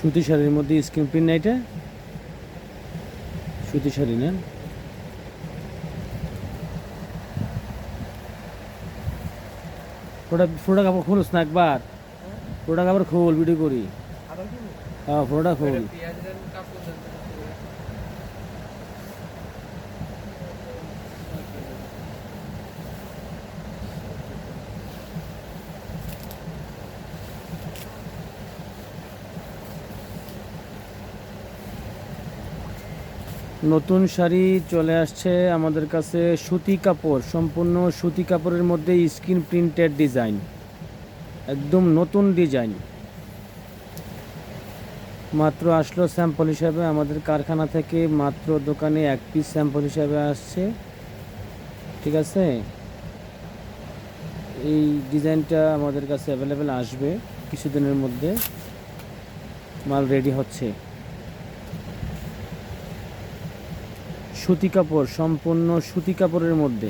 সুতি শাড়ির মধ্যে স্ক্রিন প্রিন্ট না এটা? সুতি শাড়ি না? ফোটা কাপড় খুলস না একবার, ফোটা কাপড় খোল, ভিডিও করি। হ্যাঁ ফোটা খোল। নতুন শাড়ি চলে আসছে আমাদের কাছে, সুতি কাপড়, সম্পূর্ণ সুতি কাপড়ের মধ্যে স্ক্রিন প্রিন্টেড ডিজাইন, একদম নতুন ডিজাইন। মাত্র আসলো স্যাম্পল হিসাবে আমাদের কারখানা থেকে, মাত্র দোকানে এক পিস স্যাম্পল হিসাবে আসছে, ঠিক আছে। এই ডিজাইনটা আমাদের কাছে অ্যাভেলেবেল আসবে কিছুদিনের মধ্যে, মাল রেডি হচ্ছে। সুতি কাপড়, সম্পূর্ণ সুতি কাপড়ের মধ্যে।